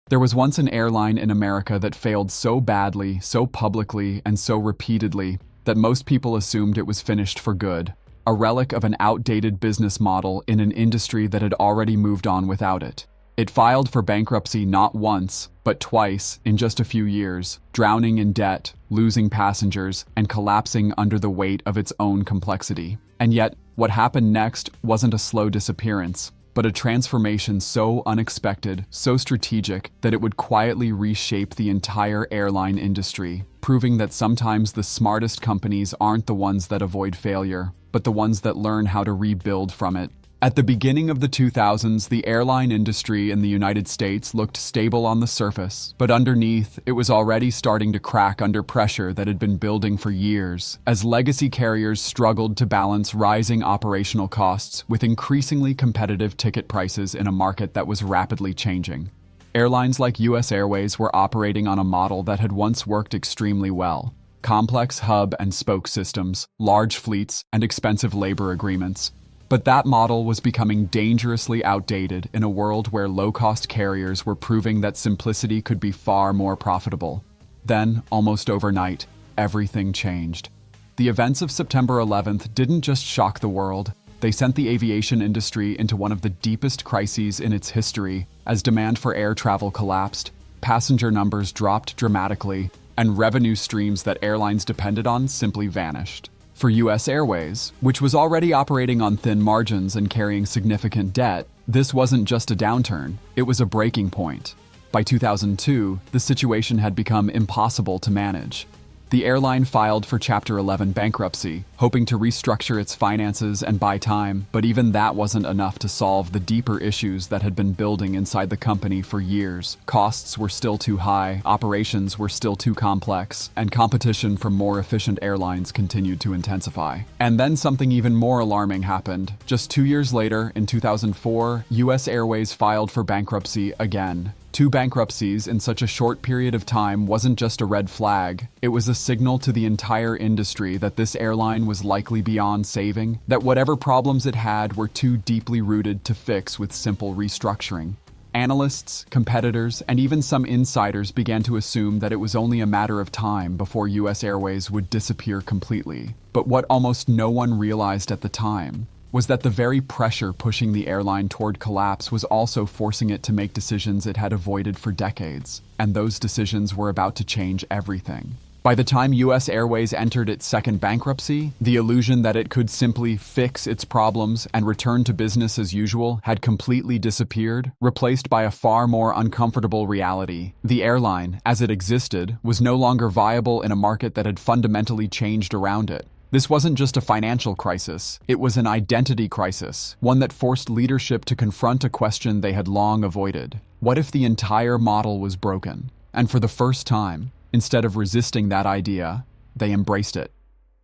There was once an airline in America that failed so badly, so publicly, and so repeatedly that most people assumed it was finished for good, a relic of an outdated business model in an industry that had already moved on without it. It filed for bankruptcy not once, but twice in just a few years, drowning in debt, losing passengers, and collapsing under the weight of its own complexity. And yet, what happened next wasn't a slow disappearance, but a transformation so unexpected, so strategic, that it would quietly reshape the entire airline industry, proving that sometimes the smartest companies aren't the ones that avoid failure, but the ones that learn how to rebuild from it. At the beginning of the 2000s, the airline industry in the United States looked stable on the surface, but underneath, it was already starting to crack under pressure that had been building for years, as legacy carriers struggled to balance rising operational costs with increasingly competitive ticket prices in a market that was rapidly changing. Airlines like US Airways were operating on a model that had once worked extremely well: complex hub and spoke systems, large fleets, and expensive labor agreements. But that model was becoming dangerously outdated in a world where low-cost carriers were proving that simplicity could be far more profitable. Then, almost overnight, everything changed. The events of September 11th didn't just shock the world, they sent the aviation industry into one of the deepest crises in its history as demand for air travel collapsed, passenger numbers dropped dramatically, and revenue streams that airlines depended on simply vanished. For US Airways, which was already operating on thin margins and carrying significant debt, this wasn't just a downturn, it was a breaking point. By 2002, the situation had become impossible to manage. The airline filed for Chapter 11 bankruptcy, hoping to restructure its finances and buy time, but even that wasn't enough to solve the deeper issues that had been building inside the company for years. Costs were still too high, operations were still too complex, and competition from more efficient airlines continued to intensify. And then something even more alarming happened. Just 2 years later, in 2004, US Airways filed for bankruptcy again. 2 bankruptcies in such a short period of time wasn't just a red flag, it was a signal to the entire industry that this airline was likely beyond saving, that whatever problems it had were too deeply rooted to fix with simple restructuring. Analysts, competitors, and even some insiders began to assume that it was only a matter of time before US Airways would disappear completely. But what almost no one realized at the time was that the very pressure pushing the airline toward collapse was also forcing it to make decisions it had avoided for decades, and those decisions were about to change everything. By the time US Airways entered its second bankruptcy, the illusion that it could simply fix its problems and return to business as usual had completely disappeared, replaced by a far more uncomfortable reality. The airline, as it existed, was no longer viable in a market that had fundamentally changed around it. This wasn't just a financial crisis, it was an identity crisis, one that forced leadership to confront a question they had long avoided. What if the entire model was broken? And for the first time, instead of resisting that idea, they embraced it.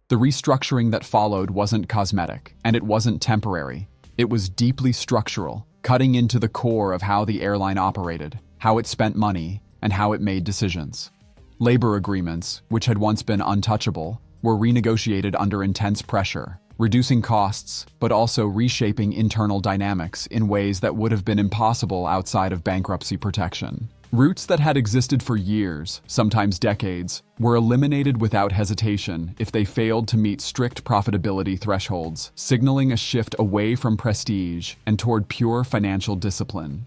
The restructuring that followed wasn't cosmetic, and it wasn't temporary. It was deeply structural, cutting into the core of how the airline operated, how it spent money, and how it made decisions. Labor agreements, which had once been untouchable, were renegotiated under intense pressure, reducing costs, but also reshaping internal dynamics in ways that would have been impossible outside of bankruptcy protection. Routes that had existed for years, sometimes decades, were eliminated without hesitation if they failed to meet strict profitability thresholds, signaling a shift away from prestige and toward pure financial discipline.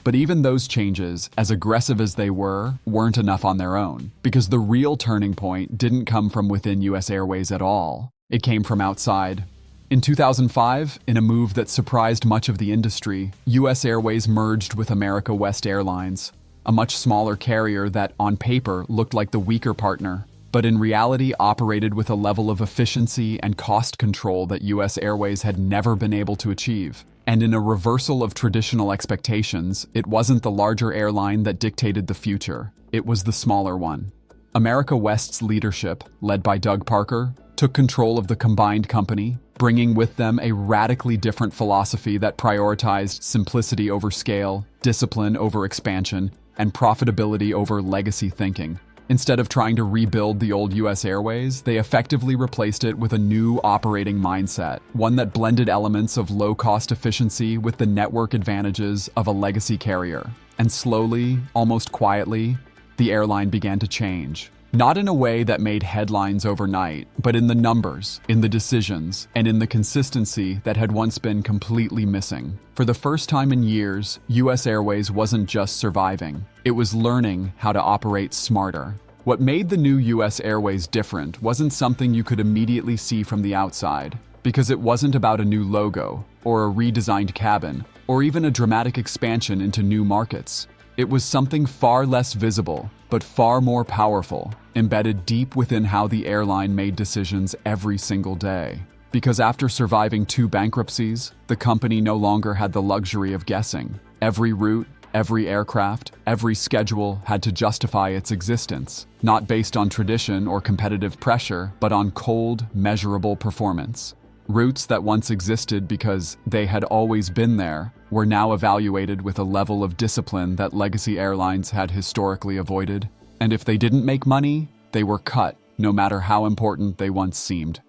But even those changes, as aggressive as they were, weren't enough on their own, because the real turning point didn't come from within US Airways at all. It came from outside. In 2005, in a move that surprised much of the industry, US Airways merged with American West Airlines, a much smaller carrier that, on paper, looked like the weaker partner, but in reality operated with a level of efficiency and cost control that US Airways had never been able to achieve. And in a reversal of traditional expectations, it wasn't the larger airline that dictated the future, it was the smaller one. America West's leadership, led by Doug Parker, took control of the combined company, bringing with them a radically different philosophy that prioritized simplicity over scale, discipline over expansion, and profitability over legacy thinking. Instead of trying to rebuild the old US Airways, they effectively replaced it with a new operating mindset, one that blended elements of low-cost efficiency with the network advantages of a legacy carrier. And slowly, almost quietly, the airline began to change. Not in a way that made headlines overnight, but in the numbers, in the decisions, and in the consistency that had once been completely missing. For the first time in years, US Airways wasn't just surviving. It was learning how to operate smarter. What made the new US Airways different wasn't something you could immediately see from the outside, because it wasn't about a new logo, or a redesigned cabin, or even a dramatic expansion into new markets. It was something far less visible, but far more powerful, embedded deep within how the airline made decisions every single day. Because after surviving 2 bankruptcies, the company no longer had the luxury of guessing. Every route, every aircraft, every schedule had to justify its existence, not based on tradition or competitive pressure, but on cold, measurable performance. Routes that once existed because they had always been there were now evaluated with a level of discipline that legacy airlines had historically avoided. And if they didn't make money, they were cut, no matter how important they once seemed.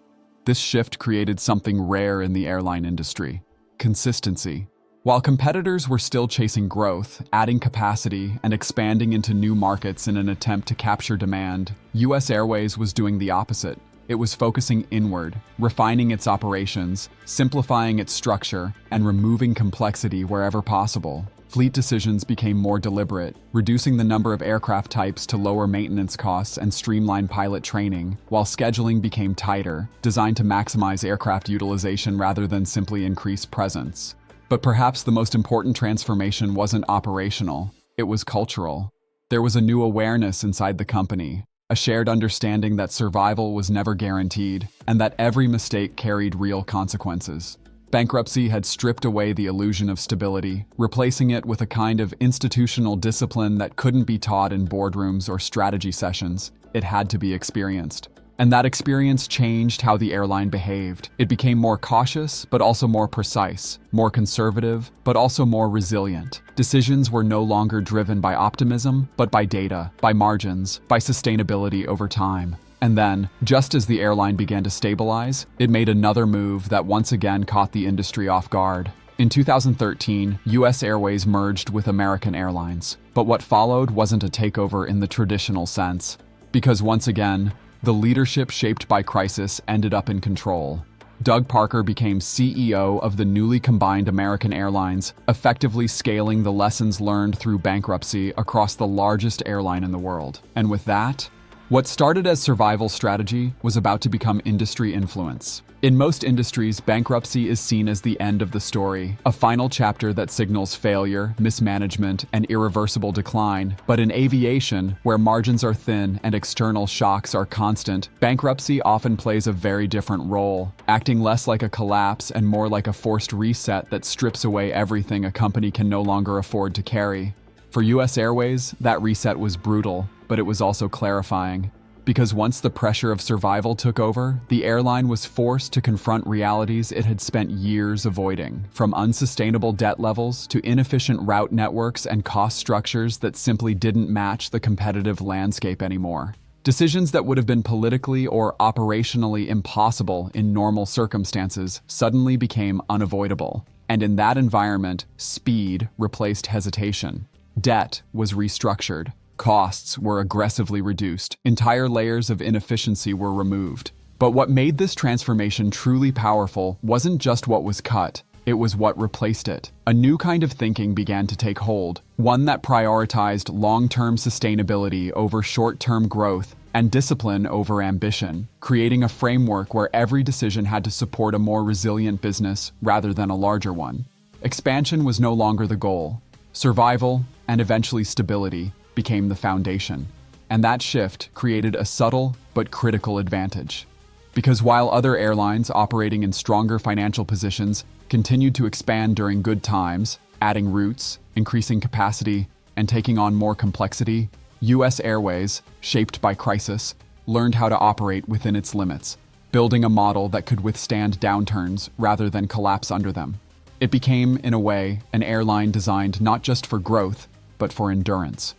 This shift created something rare in the airline industry: consistency. While competitors were still chasing growth, adding capacity, and expanding into new markets in an attempt to capture demand, US Airways was doing the opposite. It was focusing inward, refining its operations, simplifying its structure, and removing complexity wherever possible. Fleet decisions became more deliberate, reducing the number of aircraft types to lower maintenance costs and streamline pilot training, while scheduling became tighter, designed to maximize aircraft utilization rather than simply increase presence. But perhaps the most important transformation wasn't operational, it was cultural. There was a new awareness inside the company, a shared understanding that survival was never guaranteed, and that every mistake carried real consequences. Bankruptcy had stripped away the illusion of stability, replacing it with a kind of institutional discipline that couldn't be taught in boardrooms or strategy sessions. It had to be experienced. And that experience changed how the airline behaved. It became more cautious, but also more precise, more conservative, but also more resilient. Decisions were no longer driven by optimism, but by data, by margins, by sustainability over time. And then, just as the airline began to stabilize, it made another move that once again caught the industry off guard. In 2013, US Airways merged with American Airlines. But what followed wasn't a takeover in the traditional sense. Because once again, the leadership shaped by crisis ended up in control. Doug Parker became CEO of the newly combined American Airlines, effectively scaling the lessons learned through bankruptcy across the largest airline in the world. And with that, what started as survival strategy was about to become industry influence. In most industries, bankruptcy is seen as the end of the story, a final chapter that signals failure, mismanagement, and irreversible decline. But in aviation, where margins are thin and external shocks are constant, bankruptcy often plays a very different role, acting less like a collapse and more like a forced reset that strips away everything a company can no longer afford to carry. For US Airways, that reset was brutal, but it was also clarifying. Because once the pressure of survival took over, the airline was forced to confront realities it had spent years avoiding, from unsustainable debt levels to inefficient route networks and cost structures that simply didn't match the competitive landscape anymore. Decisions that would have been politically or operationally impossible in normal circumstances suddenly became unavoidable. And in that environment, speed replaced hesitation. Debt was restructured. Costs were aggressively reduced. Entire layers of inefficiency were removed. But what made this transformation truly powerful wasn't just what was cut, it was what replaced it. A new kind of thinking began to take hold, one that prioritized long-term sustainability over short-term growth and discipline over ambition, creating a framework where every decision had to support a more resilient business rather than a larger one. Expansion was no longer the goal. Survival, and eventually stability, became the foundation. And that shift created a subtle but critical advantage. Because while other airlines operating in stronger financial positions continued to expand during good times, adding routes, increasing capacity, and taking on more complexity, US Airways, shaped by crisis, learned how to operate within its limits, building a model that could withstand downturns rather than collapse under them. It became, in a way, an airline designed not just for growth, but for endurance.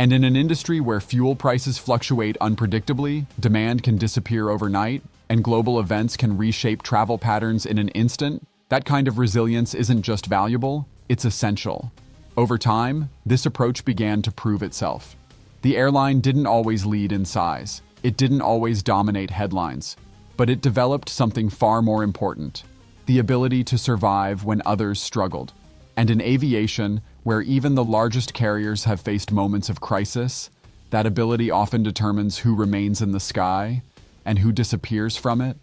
And in an industry where fuel prices fluctuate unpredictably, demand can disappear overnight, and global events can reshape travel patterns in an instant, that kind of resilience isn't just valuable, it's essential. Over time, this approach began to prove itself. The airline didn't always lead in size. It didn't always dominate headlines. But it developed something far more important: the ability to survive when others struggled. And in aviation, where even the largest carriers have faced moments of crisis, that ability often determines who remains in the sky and who disappears from it.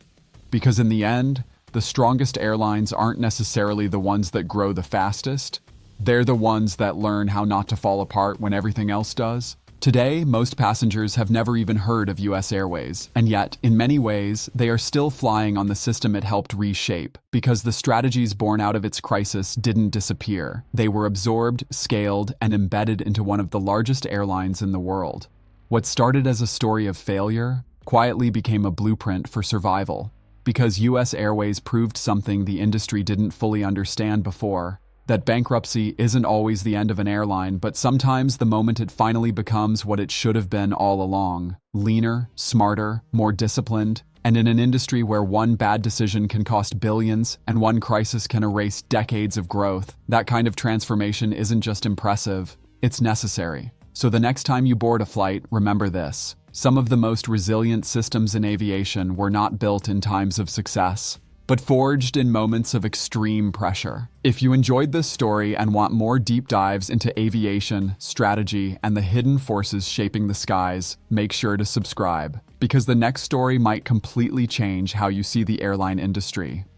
Because in the end, the strongest airlines aren't necessarily the ones that grow the fastest. They're the ones that learn how not to fall apart when everything else does. Today, most passengers have never even heard of US Airways, and yet, in many ways, they are still flying on the system it helped reshape, because the strategies born out of its crisis didn't disappear. They were absorbed, scaled, and embedded into one of the largest airlines in the world. What started as a story of failure quietly became a blueprint for survival, because US Airways proved something the industry didn't fully understand before: that bankruptcy isn't always the end of an airline, but sometimes the moment it finally becomes what it should have been all along: leaner, smarter, more disciplined. And in an industry where one bad decision can cost billions and one crisis can erase decades of growth, that kind of transformation isn't just impressive, it's necessary. So the next time you board a flight, remember this: some of the most resilient systems in aviation were not built in times of success, but forged in moments of extreme pressure. If you enjoyed this story and want more deep dives into aviation, strategy, and the hidden forces shaping the skies, make sure to subscribe, because the next story might completely change how you see the airline industry.